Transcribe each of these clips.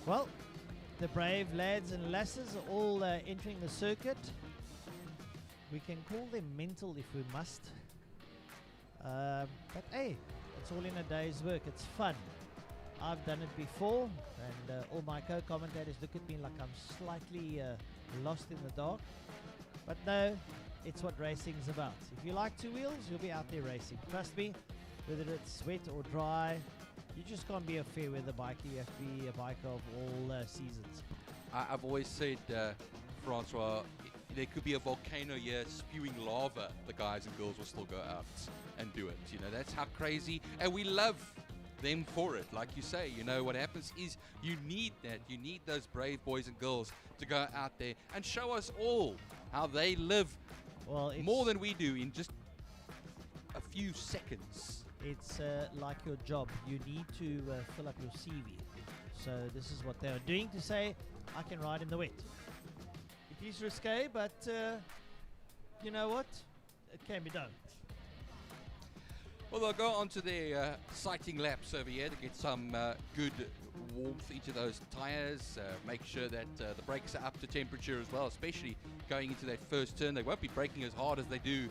Well, the brave lads and lasses are all entering the circuit. We can call them mental if we must. But hey, it's all in a day's work. It's fun. I've done it before, and all my co-commentators look at me like I'm slightly lost in the dark. But no, it's what racing's about. If you like two wheels, you'll be out there racing. Trust me, whether it's wet or dry, you just can't be a fair weather biker. You have to be a biker of all seasons. I've always said, Francois, there could be a volcano here spewing lava. The guys and girls will still go out and do it. You know, that's how crazy, and we love them for it. Like you say, you know, what happens is you need that. You need those brave boys and girls to go out there and show us all how they live more than we do in just a few seconds. It's like your job. You need to fill up your CV. So this is what they are doing to say, I can ride in the wet. It is risque, but you know what? It can be done. Well, they'll go on to their sighting laps over here to get some good warmth into those tyres. Make sure that the brakes are up to temperature as well, especially going into that first turn. They won't be braking as hard as they do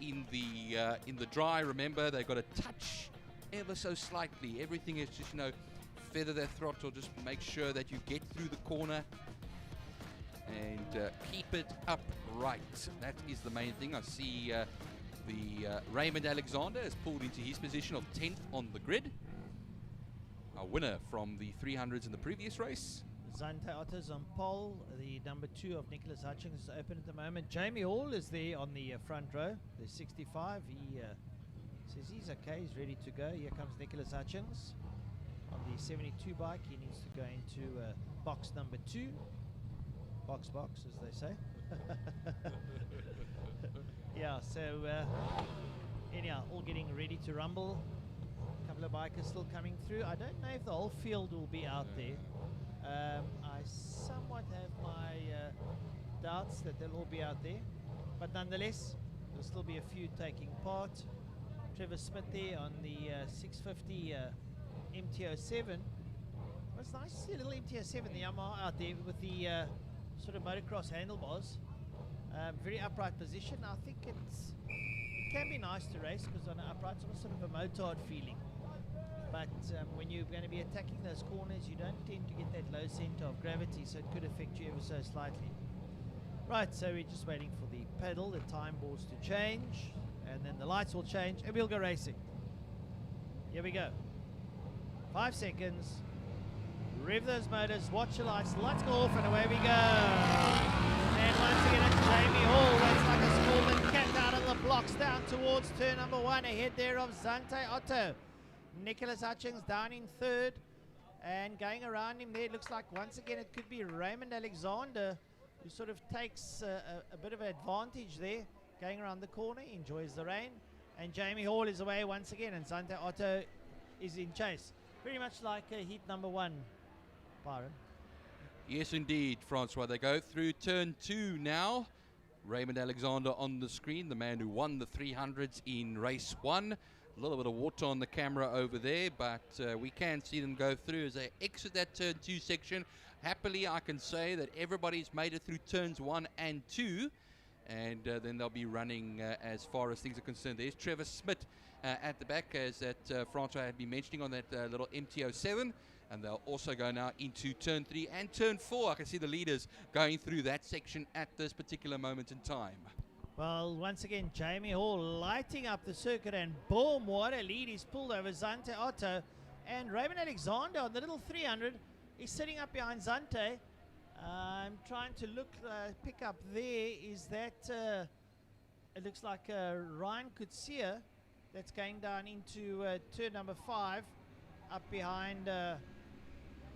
in the dry. Remember, they've got to touch ever so slightly. Everything is just, you know, feather their throttle. Just make sure that you get through the corner and keep it upright. That is the main thing. I see the Raymond Alexander has pulled into his position of 10th on the grid. A winner from the 300s in the previous race. Zante Otto's on pole. The number 2 of Nicholas Hutchings is open at the moment. Jamie Hall is there on the front row. The 65. He says he's okay. He's ready to go. Here comes Nicholas Hutchings on the 72 bike. He needs to go into box number 2. Box, as they say. Yeah, so anyhow, all getting ready to rumble. A couple of bikers still coming through. I don't know if the whole field will be out there. I somewhat have my doubts that they'll all be out there, but nonetheless, there'll still be a few taking part. Trevor Smith there on the 650 MT-07. Well, it's nice to see a little MT-07, the Yamaha out there with the sort of motocross handlebars. Very upright position. I think it can be nice to race because on an upright it's almost sort of a motard feeling. But when you're going to be attacking those corners, you don't tend to get that low center of gravity, so it could affect you ever so slightly. Right, so we're just waiting for the pedal, the time balls to change, and then the lights will change, and we'll go racing. Here we go. 5 seconds. Rev those motors, watch the lights go off, and away we go. And once again it's Jamie Hall. That's like a Smallman cat out of the blocks down towards turn number 1. Ahead there of Zante Otto. Nicholas Hutchings down in 3rd. And going around him there, it looks like once again it could be Raymond Alexander, who sort of takes a bit of advantage there. Going around the corner, enjoys the rain. And Jamie Hall is away once again, and Zante Otto is in chase. Very much like heat number 1, Byron. Yes, indeed, Francois. They go through turn 2 now. Raymond Alexander on the screen, the man who won the 300s in race 1. A little bit of water on the camera over there, but we can see them go through as they exit that turn 2 section. Happily, I can say that everybody's made it through turns 1 and 2. And then they'll be running as far as things are concerned. There's Trevor Smith at the back, as that Francois had been mentioning on that little MT-07. And they'll also go now into turn 3 and turn 4. I can see the leaders going through that section at this particular moment in time. Well, once again, Jamie Hall lighting up the circuit, and boom, what a lead. He's pulled over Zante Otto. And Raymond Alexander on the little 300 is sitting up behind Zante. I'm trying to look, pick up there. Is that, it looks like Ryan Kutsia that's going down into turn number 5 up behind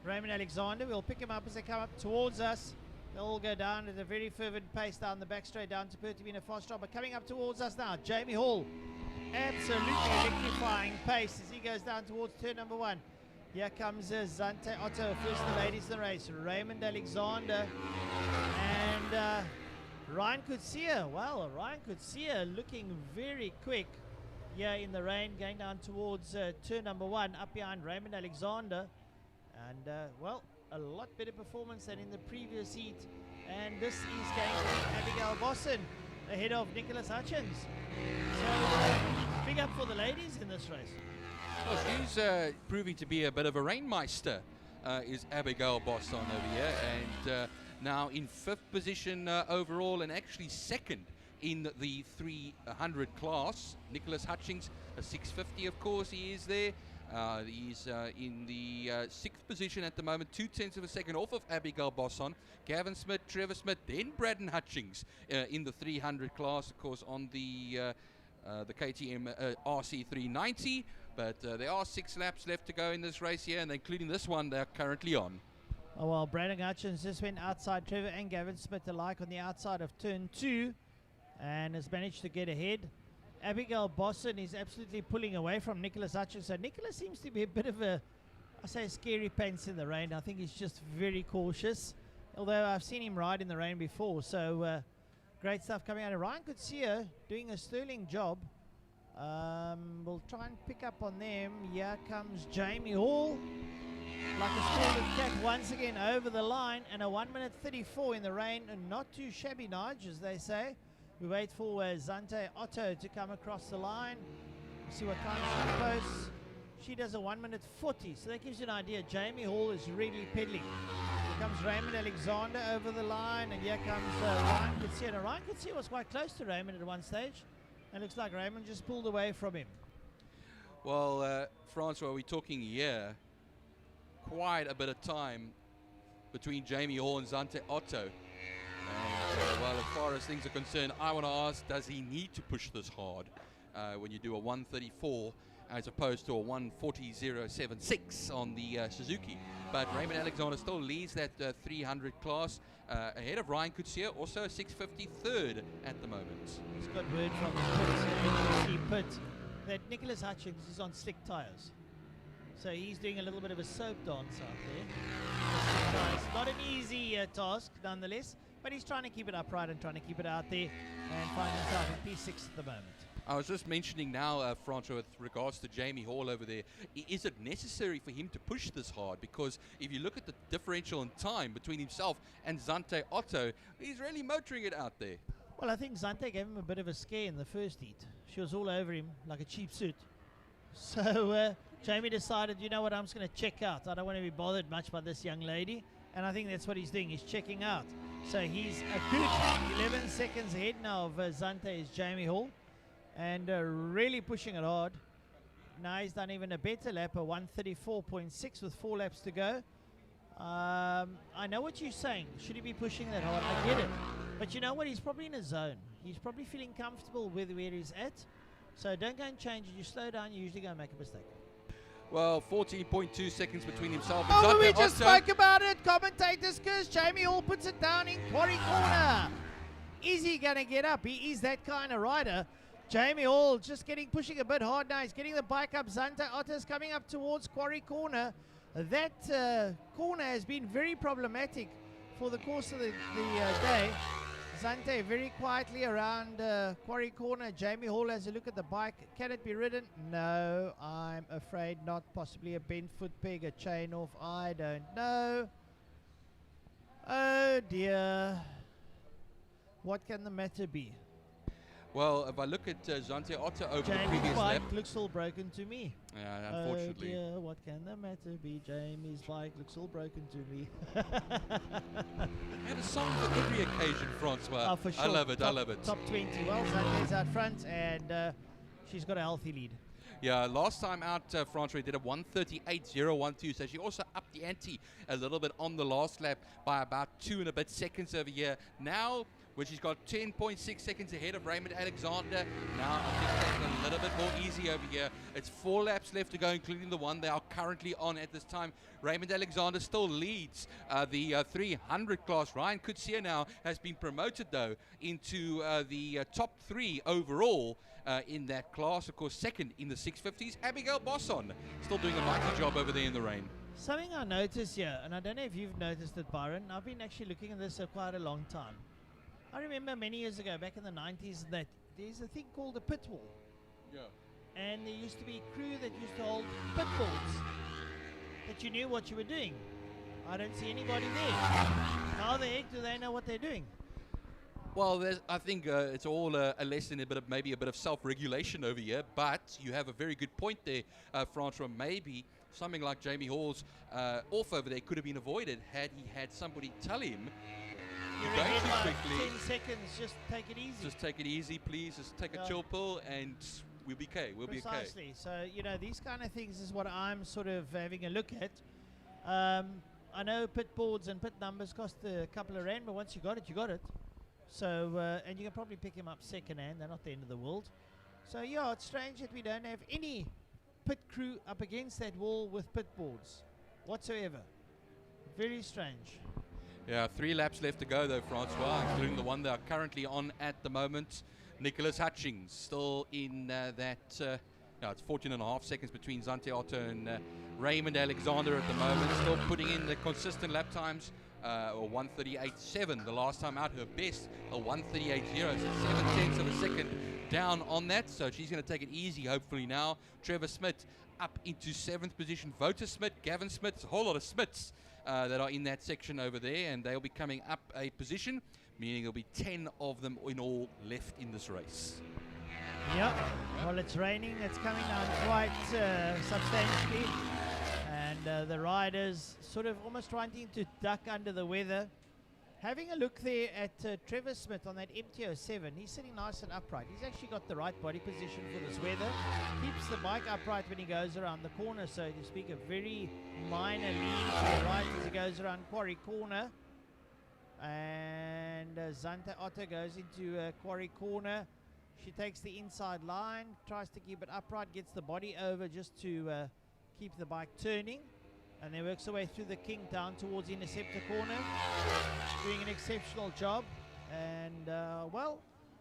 Raymond Alexander. We'll pick him up as they come up towards us. They'll all go down at a very fervent pace down the back straight down to Pertibina Foster. But coming up towards us now, Jamie Hall. Absolutely electrifying pace as he goes down towards turn number 1. Here comes Zante Otto, first the ladies in the race. Raymond Alexander and Ryan Kutsia. Well, Ryan Kutsia looking very quick here in the rain, going down towards turn number 1, up behind Raymond Alexander. And, well, a lot better performance than in the previous heat. And this is going to be Abigail Bosson ahead of Nicholas Hutchins. So, big up for the ladies in this race. Well, she's proving to be a bit of a rainmeister, is Abigail Bosson over here. And now in 5th position overall, and actually 2nd in the 300 class. Nicholas Hutchins, a 650, of course, he is there. He's in the 6th position at the moment, 0.2 of a second off of Abigail Bosson. Gavin Smith, Trevor Smith, then Braden Hutchings in the 300 class, of course, on the KTM RC390. But there are 6 laps left to go in this race here, and including this one they're currently on. Oh, well, Braden Hutchins just went outside Trevor and Gavin Smith alike on the outside of turn 2 and has managed to get ahead. Abigail Bosson is absolutely pulling away from Nicholas Hutchins. So Nicholas seems to be a bit of a, I say, scary pants in the rain. I think he's just very cautious, although I've seen him ride in the rain before. So great stuff coming out of Ryan Coetzee, doing a sterling job. We'll try and pick up on them. Here comes Jamie Hall, like a scalded cat once again over the line, and a 1:34 in the rain, and not too shabby, Nige, as they say. We wait for Zante Otto to come across the line. See what time she posts. She does a 1:40, so that gives you an idea. Jamie Hall is really pedaling. Here comes Raymond Alexander over the line, and here comes Ryan Coetzee. Now, Ryan Coetzee was quite close to Raymond at one stage. It looks like Raymond just pulled away from him. Well, Francois, we're talking here quite a bit of time between Jamie Hall and Zante Otto. And, well, as far as things are concerned, I want to ask, does he need to push this hard when you do a 1:34 as opposed to a 1:40.076 on the Suzuki? But Raymond Alexander still leads that 300 class ahead of Ryan Coetzee, also a 650 third at the moment. He's got word from the pit that Nicholas Hutchins is on slick tyres. So he's doing a little bit of a soap dance out there. It's not an easy task, nonetheless, but he's trying to keep it upright and trying to keep it out there and find himself in P6 at the moment. I was just mentioning now, Francois, with regards to Jamie Hall over there, is it necessary for him to push this hard? Because if you look at the differential in time between himself and Zante Otto, he's really motoring it out there. Well, I think Zante gave him a bit of a scare in the first heat. She was all over him like a cheap suit. So Jamie decided, you know what, I'm just going to check out. I don't want to be bothered much by this young lady. And I think that's what he's doing. He's checking out. So he's a good 11 seconds ahead now of Zante is Jamie Hall. And really pushing it hard. Now he's done even a better lap, a 1:34.6 with 4 laps to go. I know what you're saying. Should he be pushing that hard? I get it. But you know what? He's probably in a zone. He's probably feeling comfortable with where he's at. So don't go and change it. You slow down, you usually go and make a mistake. Well, 14.2 seconds between himself and Oh, Zante we just Otto. spoke about it. Commentators curse. Jamie Hall puts it down in Quarry Corner. Is he going to get up? He is that kind of rider. Jamie Hall just pushing a bit hard now. He's getting the bike up. Zante Otto's coming up towards Quarry Corner. That corner has been very problematic for the course of the day. Zante very quietly around Quarry Corner. Jamie Hall has a look at the bike. Can it be ridden? No, I'm afraid not. Possibly a bent foot peg, a chain off. I don't know. Oh dear. What can the matter be? Well, if I look at Zante Otto over the Jamie's previous bike lap. looks all broken to me. Yeah, unfortunately. Oh dear, what can the matter be? Jamie's bike looks all broken to me. I have a song for every occasion, Francois. Oh, for sure. I love it, I love it. Top 20. Well, Zante's out front, and she's got a healthy lead. Yeah, last time out, Francois did a 1:38.012, so she also upped the ante a little bit on the last lap by about 2 and a bit seconds over here. Now, when she's got 10.6 seconds ahead of Raymond Alexander, now I think that's a little bit more easy over here. It's 4 laps left to go, including the one they are currently on at this time. Raymond Alexander still leads the 300 class. Ryan Coetzee now has been promoted, though, into the top 3 overall in that class. Of course, second in the 650s. Abigail Bosson still doing a mighty job over there in the rain. Something I noticed here, and I don't know if you've noticed it, Byron. I've been actually looking at this for quite a long time. I remember many years ago, back in the 90s, that there's a thing called a pit wall. Yeah. And there used to be crew that used to hold pit bulls. that you knew what you were doing. I don't see anybody there. How the heck do they know what they're doing? Well, I think it's all a lesson, maybe a bit of self-regulation over here. But you have a very good point there, Francois. Maybe something like Jamie Hall's off over there could have been avoided had he had somebody tell him, You're "You're going ahead too by quickly. 10 seconds, just take it easy. Just take it easy, please. Just take Yeah. a chill pill, and we'll be okay. We'll be okay." Precisely. So, these kind of things is what I'm sort of having a look at. I know pit boards and pit numbers cost a couple of rand, but once you got it, you got it. So, and you can probably pick them up second hand. They're not the end of the world. So, yeah, it's strange that we don't have any pit crew up against that wall with pit boards whatsoever. Very strange. Yeah, 3 laps left to go though, Francois, including the one they are currently on at the moment. Nicholas Hutchings still in it's 14.5 seconds between Zante Otto and Raymond Alexander at the moment. Still putting in the consistent lap times, or 1:38.7 the last time out. Her best, a 1:38.0, so 7/10 of a second down on that. So she's going to take it easy, hopefully now. Trevor Smith up into 7th position. Voter Smith, Gavin Smith, a whole lot of Smiths that are in that section over there, and they'll be coming up a position, meaning there'll be 10 of them in all left in this race. Yeah, well, it's raining. It's coming down quite substantially. And the riders sort of almost trying to duck under the weather. Having a look there at Trevor Smith on that MT-07, he's sitting nice and upright. He's actually got the right body position for this weather. Keeps the bike upright when he goes around the corner, so to speak, a very minor lean to the right as he goes around Quarry Corner. And Zante Otto goes into Quarry Corner. She takes the inside line, tries to keep it upright, gets the body over just to keep the bike turning, and then works her way through the kink down towards Interceptor Corner, doing an exceptional job. And well,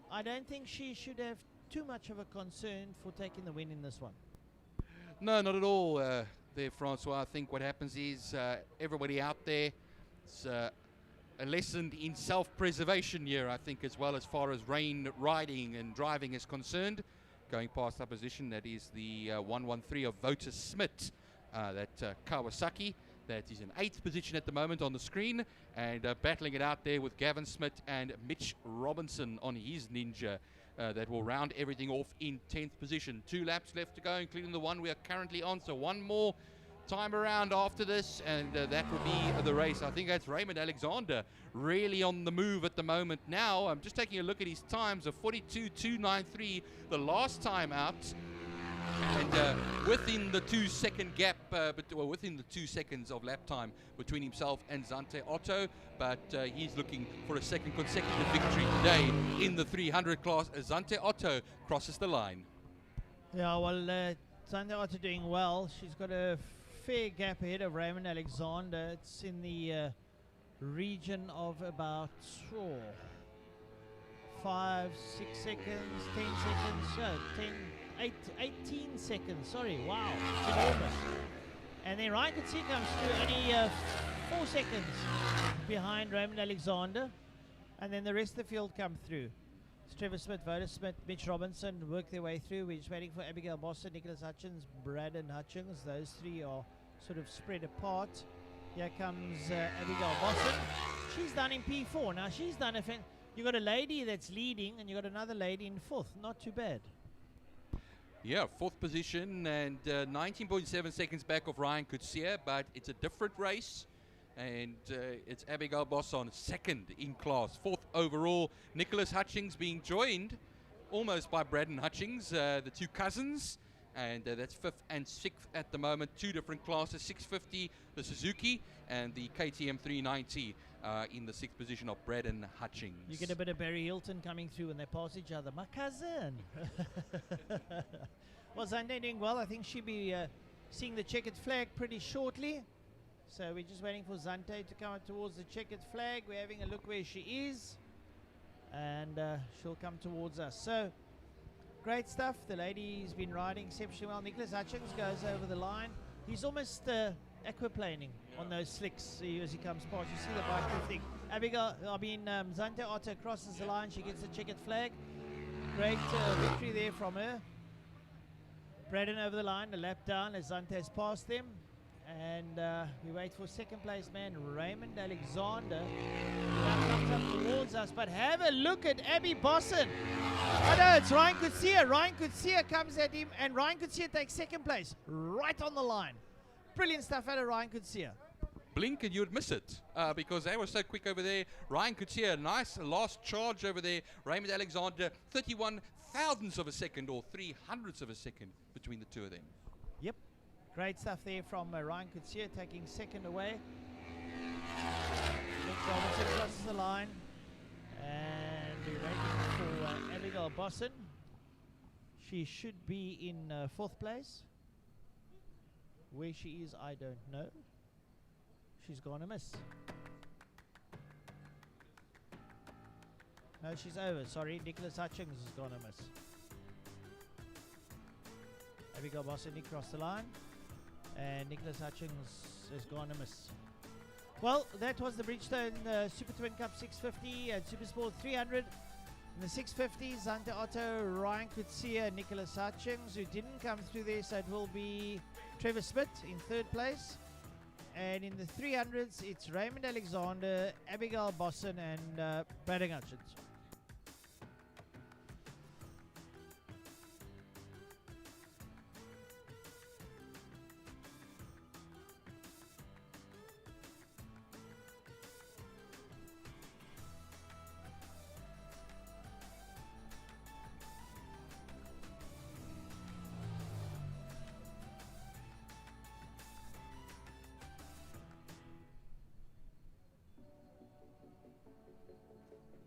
I don't think she should have too much of a concern for taking the win in this one. No, not at all there, Francois. I think what happens is everybody out there, it's a lesson in self-preservation here, I think, as well, as far as rain riding and driving is concerned. Going past that position, that is the 113 of Voter Smith, that Kawasaki. That is in 8th position at the moment on the screen, and battling it out there with Gavin Smith and Mitch Robinson on his Ninja. That will round everything off in 10th position. 2 laps left to go, including the one we are currently on, so one more time around after this, and that will be the race. I think that's Raymond Alexander really on the move at the moment now. I'm just taking a look at his times of 42.293 the last time out, and within the 2-second gap, within the 2 seconds of lap time between himself and Zante Otto, but he's looking for a second consecutive victory today in the 300 class as Zante Otto crosses the line. Yeah, well, Zante Otto doing well. She's got a fair gap ahead of Raymond Alexander. It's in the region of about 5, 6 seconds, 10 seconds, 18 seconds, sorry, wow, it's enormous. And then Ryan Coetzee comes through only 4 seconds behind Raymond Alexander, and then the rest of the field come through. It's Trevor Smith, Voter Smith, Mitch Robinson work their way through. We're just waiting for Abigail Boston, Nicholas Hutchins, Braden Hutchings. Those three are sort of spread apart. Here comes Abigail Boston. She's done in P4. Now she's done you got a lady that's leading, and you got another lady in 4th. Not too bad. Yeah, 4th position and 19.7 seconds back of Ryan Coetzee, but it's a different race. And it's Abigail Bosson, 2nd in class, 4th overall. Nicholas Hutchings being joined almost by Braden Hutchings, the 2 cousins. And that's 5th and 6th at the moment. 2 different classes, 650, the Suzuki, and the KTM 390 in the 6th position of Braden Hutchings. You get a bit of Barry Hilton coming through when they pass each other. My cousin. Well, Zande doing well. I think she'll be seeing the checkered flag pretty shortly. So we're just waiting for Zante to come towards the checkered flag. We're having a look where she is, and she'll come towards us. So great stuff. The lady's been riding exceptionally well. Nicholas Hutchings goes over the line. He's almost aquaplaning on those slicks as he comes past. You see the bike drifting. Zante Otto crosses the line. She gets the checkered flag. Great victory there from her. Braden over the line, a lap down as Zante has passed them. And we wait for second place man Raymond Alexander. Now comes up towards us, but have a look at Abby Bosson. Oh no, it's Ryan Kutsia. Ryan Kutsia comes at him, and Ryan Kutsia takes second place right on the line. Brilliant stuff out of Ryan Kutsia. Blink and you'd miss it because they were so quick over there. Ryan Kutsia, nice last charge over there. Raymond Alexander, 31 thousandths of a second or 300ths of a second between the two of them. Yep, great stuff there from Ryan Kutsia taking second away. Nick Robinson crosses the line, and we're waiting for Abigail Bosson. She should be in fourth place. Where she is, I don't know. She's gone a miss. No, she's over. Sorry, Nicholas Hutchings has gone a miss. Abigail Bosson crossed the line, and Nicholas Hutchings has gone a miss. Well, that was the Bridgestone Super Twin Cup 650 and Super Sport 300. In the 650, Zante Otto, Ryan Kutsia, Nicholas Hutchings, who didn't come through there, so it will be Trevor Smith in third place. And in the 300s, it's Raymond Alexander, Abigail Bosson, and Brandon Hutchins.